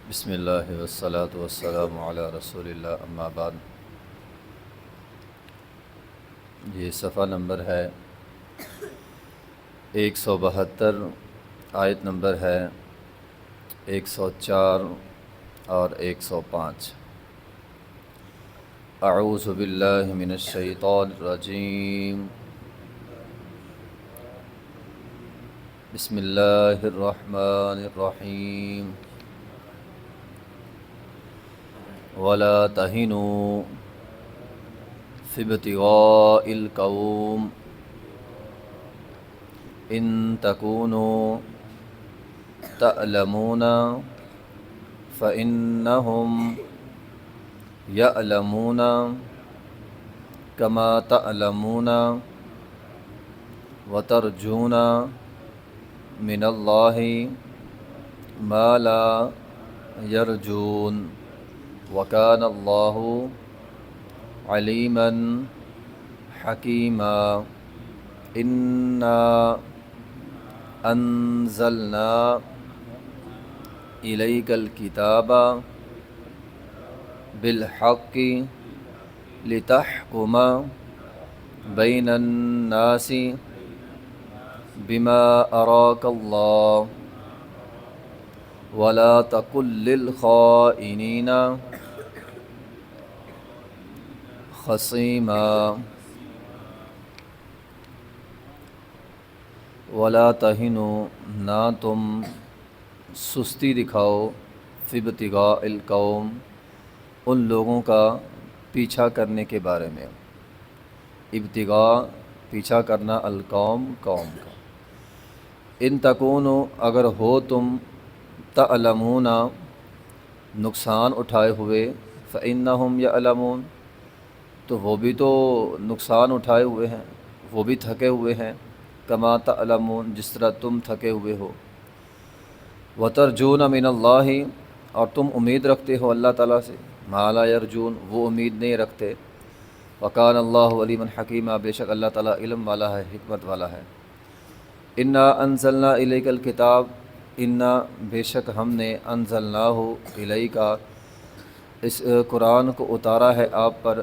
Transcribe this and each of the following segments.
بسم اللہ والصلاة والسلام علی رسول اللہ، اما بعد۔ یہ صفحہ نمبر ہے 172، آیت نمبر ہے 104 اور 105۔ اعوذ باللہ من الشیطان الرجیم، بسم اللہ الرحمن الرحیم۔ ولا تهنوا في ابتغاء القوم إن تكونوا تعلمون فإنهم يعلمون كما تعلمون وترجون من الله ما لا يرجون وَكَانَ اللَّهُ عَلِيمًا حَكِيمًا۔ إِنَّا أَنزَلْنَا إِلَيْكَ الْكِتَابَ بِالْحَقِّ لِتَحْكُمَ بَيْنَ النَّاسِ بِمَا أَرَاكَ اللَّهُ وَلَا تَكُن لِّلْخَائِنِينَ خصیما۔ ولا تہنوا، نہ تم سستی دکھاؤ، فی ابتغاء القوم، ان لوگوں کا پیچھا کرنے کے بارے میں۔ ابتغاء پیچھا کرنا، القوم قوم کا۔ ان تکونوا، اگر ہو تم، تعلمون نقصان اٹھائے ہوئے، فإنہم یعلمون تو وہ بھی تو نقصان اٹھائے ہوئے ہیں، وہ بھی تھکے ہوئے ہیں، کما تعلمون جس طرح تم تھکے ہوئے ہو۔ وترجون من اللہ، اور تم امید رکھتے ہو اللہ تعالیٰ سے، ما لا یرجون وہ امید نہیں رکھتے۔ وکان اللہ علیما حکیما، بے شک اللہ تعالیٰ علم والا ہے، حکمت والا ہے۔ انا انزلنا الیک الکتاب، انا بے شک ہم نے، انزلناہ الیک اس قرآن کو اتارا ہے آپ پر،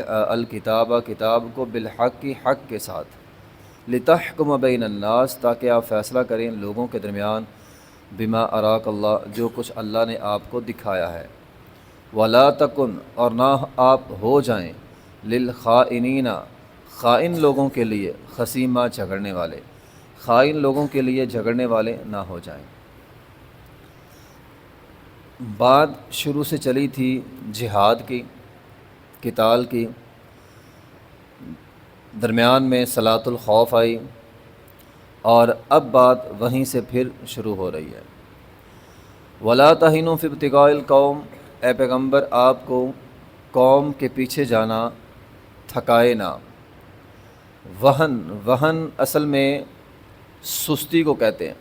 الکتابہ کتاب کو، بالحق کی حق کے ساتھ، لتحکم بین الناس تاکہ آپ فیصلہ کریں لوگوں کے درمیان، بما اراک اللہ جو کچھ اللہ نے آپ کو دکھایا ہے، ولا تکن اور نہ آپ ہو جائیں، للخائنین خائن لوگوں کے لیے، خصیمہ جھگڑنے والے، خائن لوگوں کے لیے جھگڑنے والے نہ ہو جائیں۔ بات شروع سے چلی تھی جہاد کی، قتال کی، درمیان میں صلاۃ الخوف آئی، اور اب بات وہیں سے پھر شروع ہو رہی ہے۔ ولا تہنوا فی ابتغاء القوم، اے پیغمبر آپ کو قوم کے پیچھے جانا تھکائے نہ۔ وہن اصل میں سستی کو کہتے ہیں۔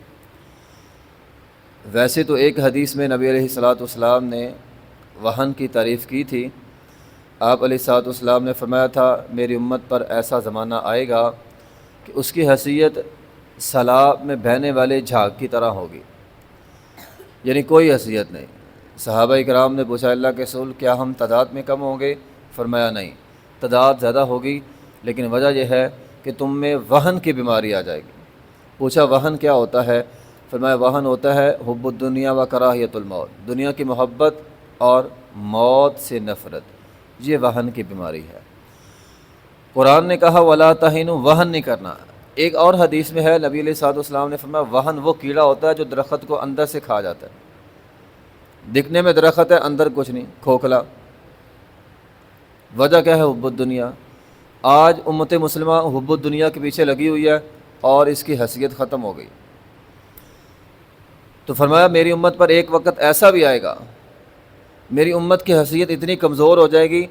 ویسے تو ایک حدیث میں نبی علیہ والسلام نے وہن کی تعریف کی تھی۔ آپ علیہ والسلام نے فرمایا تھا میری امت پر ایسا زمانہ آئے گا کہ اس کی حیثیت سیلاب میں بہنے والے جھاگ کی طرح ہوگی، یعنی کوئی حیثیت نہیں۔ صحابہ کرام نے پوچھا اللہ کے رسول کیا ہم تعداد میں کم ہوں گے؟ فرمایا نہیں، تعداد زیادہ ہوگی، لیکن وجہ یہ ہے کہ تم میں وہن کی بیماری آ جائے گی۔ پوچھا وہن کیا ہوتا ہے؟ فرمایا وہن ہوتا ہے حب الدنیا و کراہیت الموت، دنیا کی محبت اور موت سے نفرت، یہ وہن کی بیماری ہے۔ قرآن نے کہا ولا تہنوا، وہن نہیں کرنا۔ ایک اور حدیث میں ہے نبی علیہ السلام نے فرمایا وہن وہ کیڑا ہوتا ہے جو درخت کو اندر سے کھا جاتا ہے، دکھنے میں درخت ہے اندر کچھ نہیں، کھوکھلا۔ وجہ کیا ہے؟ حب الدنیا۔ آج امت مسلمہ حب الدنیا کے پیچھے لگی ہوئی ہے اور اس کی حیثیت ختم ہو گئی۔ تو فرمایا میری امت پر ایک وقت ایسا بھی آئے گا، میری امت کی حیثیت اتنی کمزور ہو جائے گی،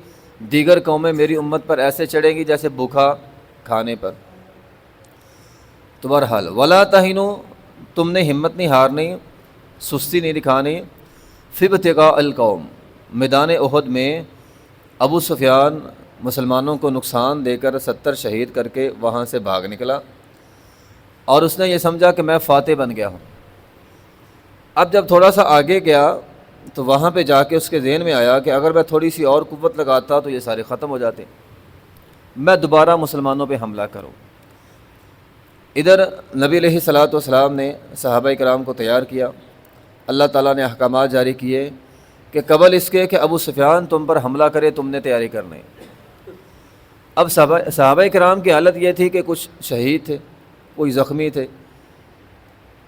دیگر قومیں میری امت پر ایسے چڑھیں گی جیسے بھوکھا کھانے پر۔ تو بہرحال ولا تہنوا، تم نے ہمت نہیں ہارنی، سستی نہیں دکھانی، فی ابتغاء القوم، میدان احد میں ابو سفیان مسلمانوں کو نقصان دے کر 70 شہید کر کے وہاں سے بھاگ نکلا، اور اس نے یہ سمجھا کہ میں فاتح بن گیا ہوں۔ اب جب تھوڑا سا آگے گیا، تو وہاں پہ جا کے اس کے ذہن میں آیا کہ اگر میں تھوڑی سی اور قوت لگاتا تو یہ سارے ختم ہو جاتے، میں دوبارہ مسلمانوں پہ حملہ کروں۔ ادھر نبی علیہ الصلوۃ والسلام نے صحابہ کرام کو تیار کیا، اللہ تعالیٰ نے احکامات جاری کیے کہ قبل اس کے کہ ابو سفیان تم پر حملہ کرے تم نے تیاری کرنی۔ اب صحابہ کرام کی حالت یہ تھی کہ کچھ شہید تھے، کوئی زخمی تھے،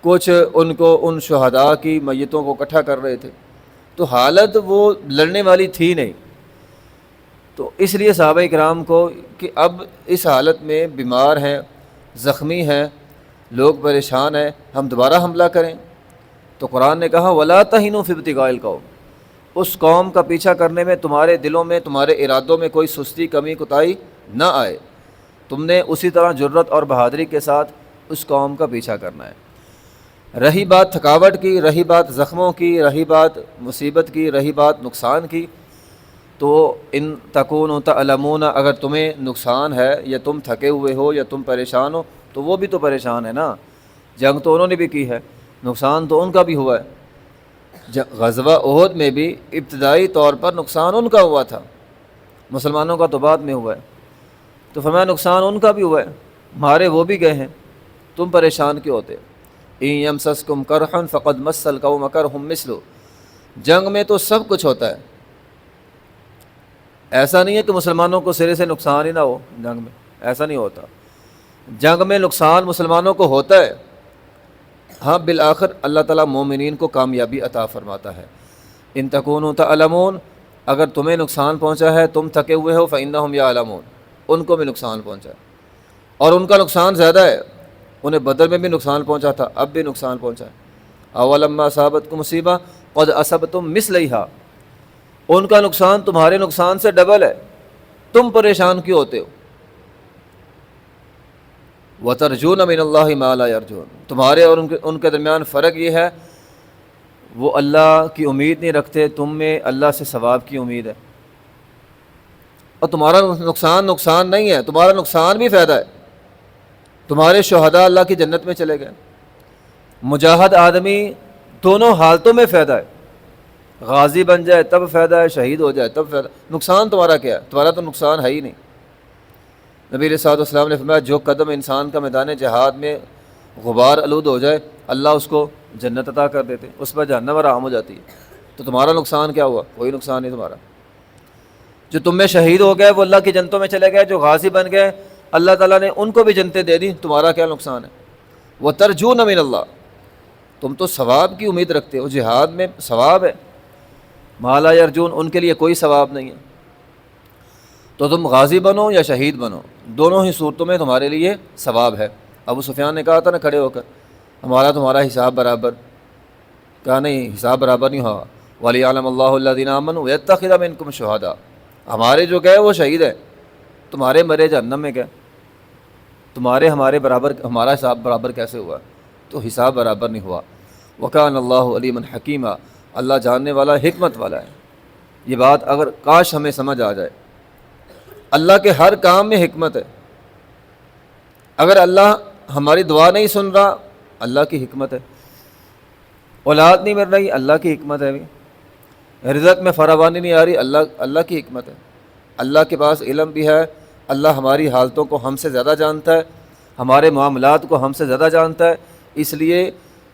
کچھ ان شہداء کی میتوں کو اکٹھا کر رہے تھے، تو حالت وہ لڑنے والی تھی نہیں۔ تو اس لیے صحابہ کرام کو کہ اب اس حالت میں بیمار ہیں، زخمی ہیں، لوگ پریشان ہیں، ہم دوبارہ حملہ کریں؟ تو قرآن نے کہا وَلَا تَهِنُوا فِي ابْتِغَاءِ الْقَوْمِ، اس قوم کا پیچھا کرنے میں تمہارے دلوں میں، تمہارے ارادوں میں کوئی سستی، کمی، کوتاہی نہ آئے، تم نے اسی طرح جرت اور بہادری کے ساتھ اس قوم کا پیچھا کرنا ہے۔ رہی بات تھکاوٹ کی، رہی بات زخموں کی، رہی بات مصیبت کی، رہی بات نقصان کی، تو ان تکونوا تعلمون، اگر تمہیں نقصان ہے یا تم تھکے ہوئے ہو یا تم پریشان ہو تو وہ بھی تو پریشان ہے نا، جنگ تو انہوں نے بھی کی ہے، نقصان تو ان کا بھی ہوا ہے۔ غزوہ احد میں بھی ابتدائی طور پر نقصان ان کا ہوا تھا، مسلمانوں کا تو بعد میں ہوا ہے، تو فرمایا نقصان ان کا بھی ہوا ہے، مارے وہ بھی گئے ہیں، تم پریشان کیوں ہوتے؟ ان یمسسکم کرحا فقد مس القوم کرحم مثلہ، جنگ میں تو سب کچھ ہوتا ہے، ایسا نہیں ہے کہ مسلمانوں کو سرے سے نقصان ہی نہ ہو، جنگ میں ایسا نہیں ہوتا، جنگ میں نقصان مسلمانوں کو ہوتا ہے، ہاں بالآخر اللہ تعالیٰ مومنین کو کامیابی عطا فرماتا ہے۔ ان تکونوا تعلمون، اگر تمہیں نقصان پہنچا ہے، تم تھکے ہوئے ہو، فإنہم یعلمون، ان کو بھی نقصان پہنچا ہے، اور ان کا نقصان زیادہ ہے، انہیں بدر میں بھی نقصان پہنچا تھا، اب بھی نقصان پہنچا ہے۔ اولما اصابتکم مصیبہ قد اصبتم مثلیہا، ان کا نقصان تمہارے نقصان سے ڈبل ہے، تم پریشان کیوں ہوتے ہو؟ وَتَرْجُونَ مِنَ اللَّهِ مَا لَا يَرْجُونَ، تمہارے اور ان کے درمیان فرق یہ ہے وہ اللہ کی امید نہیں رکھتے، تم میں اللہ سے ثواب کی امید ہے، اور تمہارا نقصان نہیں ہے، تمہارا نقصان بھی فائدہ ہے، تمہارے شہداء اللہ کی جنت میں چلے گئے، مجاہد آدمی دونوں حالتوں میں فائدہ ہے، غازی بن جائے تب فائدہ ہے، شہید ہو جائے تب فائدہ، نقصان تمہارا کیا ہے؟ تمہارا تو نقصان ہے ہی نہیں۔ نبی علیہ الصلوۃ والسلام نے فرمایا جو قدم انسان کا میدان جہاد میں غبار آلود ہو جائے اللہ اس کو جنت عطا کر دیتے، اس پر جہنم حرام ہو جاتی ہے، تو تمہارا نقصان کیا ہوا؟ کوئی نقصان نہیں تمہارا۔ جو تم میں شہید ہو گئے وہ اللہ کی جنتوں میں چلے گئے، جو غازی بن گئے اللہ تعالیٰ نے ان کو بھی جنتیں دے دی، تمہارا کیا نقصان ہے؟ وَتَرْجُونَ مِنَ اللَّهِ، تم تو ثواب کی امید رکھتے ہو، جہاد میں ثواب ہے، مَا لَا يَرْجُونَ، ان کے لیے کوئی ثواب نہیں ہے، تو تم غازی بنو یا شہید بنو، دونوں ہی صورتوں میں تمہارے لیے ثواب ہے۔ ابو سفیان نے کہا تھا نا کھڑے ہو کر ہمارا تمہارا حساب برابر، کہا نہیں حساب برابر نہیں ہوا، وَلِيَعْلَمَ اللَّهُ الَّذِينَ آمَنُوا وَيَتَّخِذَ مِنكُمْ شُهَدَاءَ، ہمارے جو گئے وہ شہید ہیں، تمہارے مرے جہنم میں گئے، تمہارے ہمارے برابر، ہمارا حساب برابر کیسے ہوا؟ تو حساب برابر نہیں ہوا۔ وَكَانَ اللَّهُ عَلِيمًا حَكِيمًا، اللہ جاننے والا حکمت والا ہے۔ یہ بات اگر کاش ہمیں سمجھ آ جائے، اللہ کے ہر کام میں حکمت ہے، اگر اللہ ہماری دعا نہیں سن رہا اللہ کی حکمت ہے، اولاد نہیں مل رہی اللہ کی حکمت ہے، بھی رزق میں فراوانی نہیں آ رہی اللہ کی حکمت ہے، اللہ کے پاس علم بھی ہے، اللہ ہماری حالتوں کو ہم سے زیادہ جانتا ہے، ہمارے معاملات کو ہم سے زیادہ جانتا ہے، اس لیے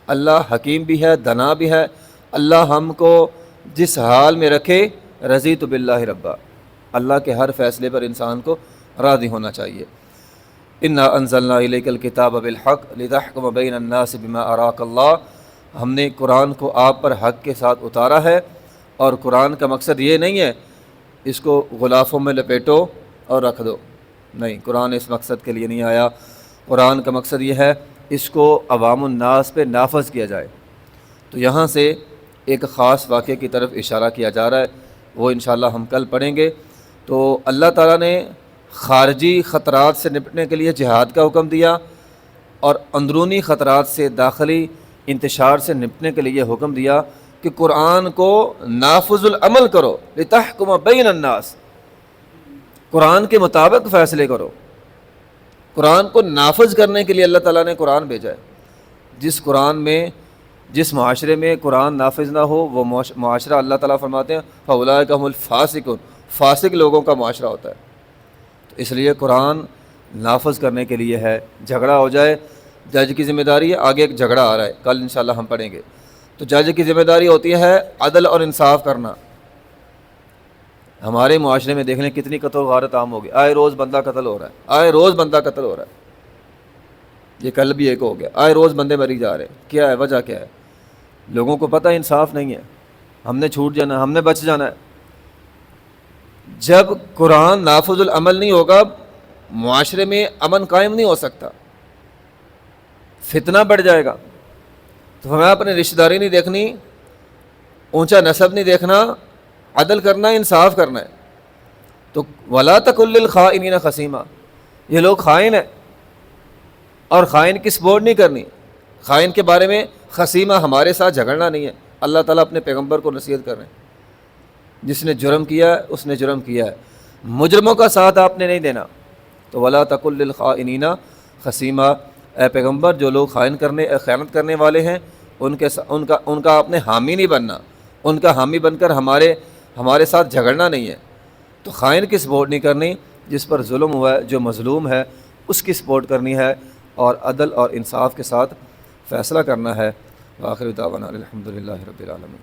اللہ حکیم بھی ہے، دانا بھی ہے، اللہ ہم کو جس حال میں رکھے رضیت باللہ ربا، اللہ کے ہر فیصلے پر انسان کو راضی ہونا چاہیے۔ انا انزلنا الیک الکتاب بالحق لتحکم بین الناس بما اراک اللہ، ہم نے قرآن کو آپ پر حق کے ساتھ اتارا ہے، اور قرآن کا مقصد یہ نہیں ہے اس کو غلافوں میں لپیٹو اور رکھ دو، نہیں، قرآن اس مقصد کے لیے نہیں آیا، قرآن کا مقصد یہ ہے اس کو عوام الناس پہ نافذ کیا جائے۔ تو یہاں سے ایک خاص واقعے کی طرف اشارہ کیا جا رہا ہے، وہ انشاءاللہ ہم کل پڑھیں گے۔ تو اللہ تعالیٰ نے خارجی خطرات سے نپٹنے کے لیے جہاد کا حکم دیا، اور اندرونی خطرات سے، داخلی انتشار سے نپٹنے کے لیے حکم دیا کہ قرآن کو نافذ العمل کرو، لتحکم بین الناس، قرآن کے مطابق فیصلے کرو۔ قرآن کو نافذ کرنے کے لیے اللہ تعالیٰ نے قرآن بھیجا ہے، جس قرآن میں جس معاشرے میں قرآن نافذ نہ ہو وہ معاشرہ اللہ تعالیٰ فرماتے ہیں فَأُولَٰئِکَ هُمُ الْفَاسِقُونَ، فاسق لوگوں کا معاشرہ ہوتا ہے۔ تو اس لیے قرآن نافذ کرنے کے لیے ہے، جھگڑا ہو جائے جج کی ذمہ داری ہے، آگے ایک جھگڑا آ رہا ہے کل انشاءاللہ ہم پڑھیں گے، تو جج کی ذمہ داری ہوتی ہے عدل اور انصاف کرنا۔ ہمارے معاشرے میں دیکھ لیں کتنی قتل و غارت عام ہوگی، آئے روز بندہ قتل ہو رہا ہے، آئے روز بندہ قتل ہو رہا ہے، یہ کل بھی ایک ہو گیا، آئے روز بندے مری جا رہے ہیں، کیا ہے وجہ کیا ہے؟ لوگوں کو پتہ ہے انصاف نہیں ہے، ہم نے چھوٹ جانا ہے، ہم نے بچ جانا ہے۔ جب قرآن نافذ العمل نہیں ہوگا معاشرے میں امن قائم نہیں ہو سکتا، فتنہ بڑھ جائے گا۔ تو ہمیں اپنی رشتہ داری نہیں دیکھنی، اونچا نسب نہیں دیکھنا، عدل کرنا ہے، انصاف کرنا ہے۔ تو وَلَا تَكُن لِّلْخَائِنِينَ خَصِيمًا، یہ لوگ خائن ہیں، اور خائن کی سپورٹ نہیں کرنی۔ خائن کے بارے میں خصیمہ ہمارے ساتھ جھگڑنا نہیں ہے۔ اللہ تعالیٰ اپنے پیغمبر کو نصیحت کر رہے ہیں، جس نے جرم کیا ہے اس نے جرم کیا ہے، مجرموں کا ساتھ آپ نے نہیں دینا۔ تو وَلَا تَكُن لِّلْخَائِنِينَ خَصِيمًا، اے پیغمبر جو لوگ خیانت کرنے والے ہیں ان کا آپ نے حامی نہیں بننا، ان کا حامی بن کر ہمارے ساتھ جھگڑنا نہیں ہے۔ تو خائن کی سپورٹ نہیں کرنی، جس پر ظلم ہوا ہے، جو مظلوم ہے اس کی سپورٹ کرنی ہے، اور عدل اور انصاف کے ساتھ فیصلہ کرنا ہے۔ وآخر دعوانا الحمدللہ رب العالمین۔